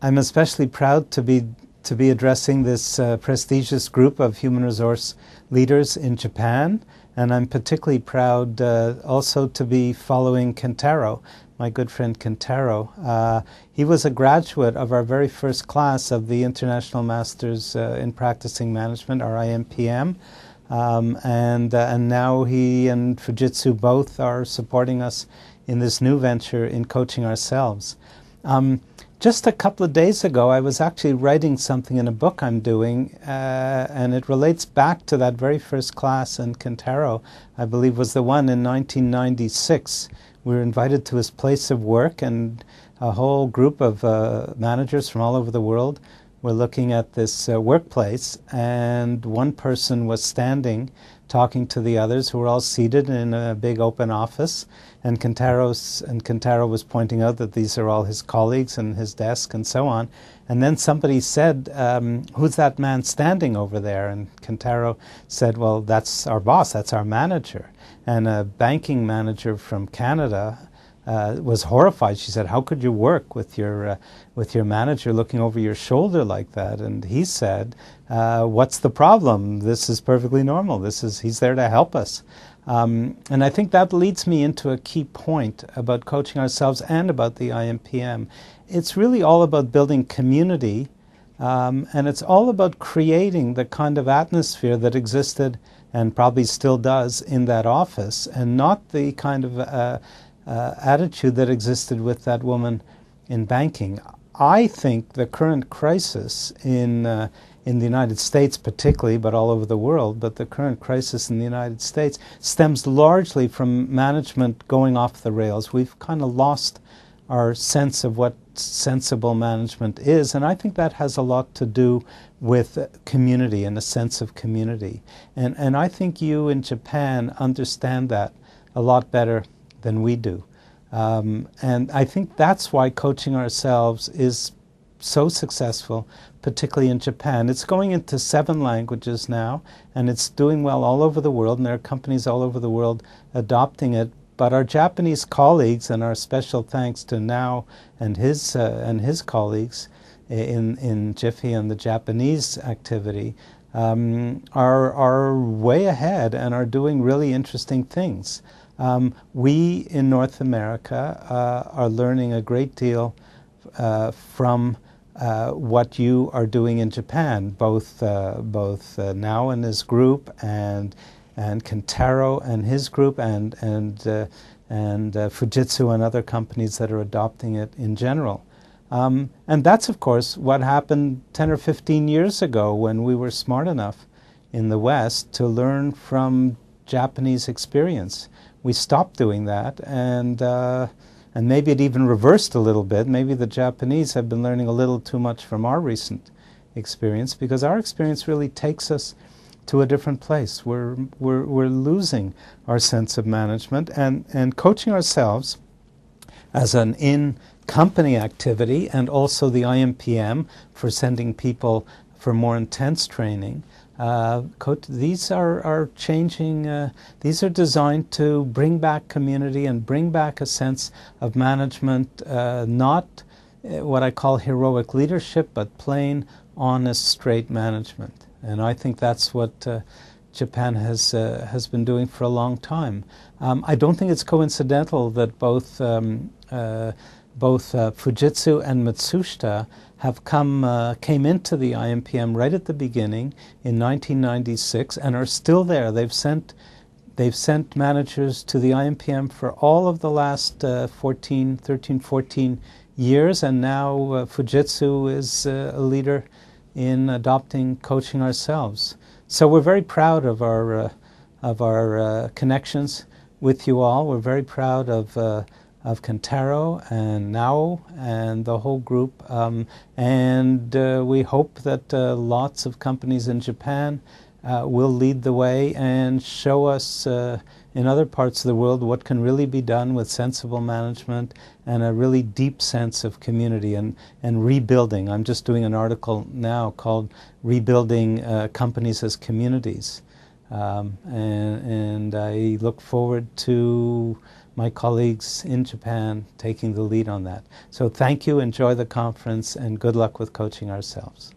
I'm especially proud to be addressing this prestigious group of human resource leaders in Japan, and I'm particularly proud also to be following Kentaro, my good friend Kentaro. He was a graduate of our very first class of the International Masters in Practicing Management, our IMPM, and now he and Fujitsu both are supporting us in this new venture in coaching ourselves. Just a couple of days ago, I was actually writing something in a book I'm doing, and it relates back to that very first class, and Kentaro, I believe, was the one in 1996. We were invited to his place of work, and a whole group of managers from all over the world were looking at this workplace, and one person was standing talking to the others who were all seated in a big open office, and Kentaro was pointing out that these are all his colleagues and his desk and so on. And then somebody said, who's that man standing over there? And Kentaro said, well, that's our boss, that's our manager. And a banking manager from Canada was horrified. She said, how could you work with your manager looking over your shoulder like that? And he said, what's the problem? This is perfectly normal. He's there to help us. And I think that leads me into a key point about coaching ourselves and about the IMPM. It's really all about building community, and it's all about creating the kind of atmosphere that existed and probably still does in that office, and not the kind of attitude that existed with that woman in banking. I think the current crisis in the United States particularly, but all over the world, but the current crisis in the United States stems largely from management going off the rails. We've kind of lost our sense of what sensible management is, and I think that has a lot to do with community and a sense of community. And I think you in Japan understand that a lot better than we do. And I think that's why coaching ourselves is so successful, particularly in Japan. It's going into 7 languages now, and it's doing well all over the world, and there are companies all over the world adopting it. But our Japanese colleagues, and our special thanks to Now and his colleagues in Jiffy and the Japanese activity, are way ahead and are doing really interesting things. We in North America are learning a great deal from what you are doing in Japan, both Now and his group, and Kentaro and his group, and Fujitsu and other companies that are adopting it in general. And that's, of course, what happened 10 or 15 years ago when we were smart enough in the West to learn from Japanese experience. We stopped doing that, and maybe it even reversed a little bit. Maybe the Japanese have been learning a little too much from our recent experience, because our experience really takes us to a different place. We're losing our sense of management, and coaching ourselves as an in-company activity, and also the IMPM for sending people for more intense training. These are changing, these are designed to bring back community and bring back a sense of management, not what I call heroic leadership, but plain, honest, straight management. And I think that's what Japan has been doing for a long time. I don't think it's coincidental that both Fujitsu and Matsushita came into the IMPM right at the beginning in 1996 and are still there. They've sent managers to the IMPM for all of the last 13, 14 years, and now Fujitsu is a leader in adopting coaching ourselves. So we're very proud of our connections with you all. We're very proud of Kentaro and Nao and the whole group, and we hope that lots of companies in Japan will lead the way and show us in other parts of the world what can really be done with sensible management and a really deep sense of community and rebuilding. I'm just doing an article now called Rebuilding Companies as Communities, and I look forward to my colleagues in Japan taking the lead on that. So thank you, enjoy the conference, and good luck with coaching ourselves.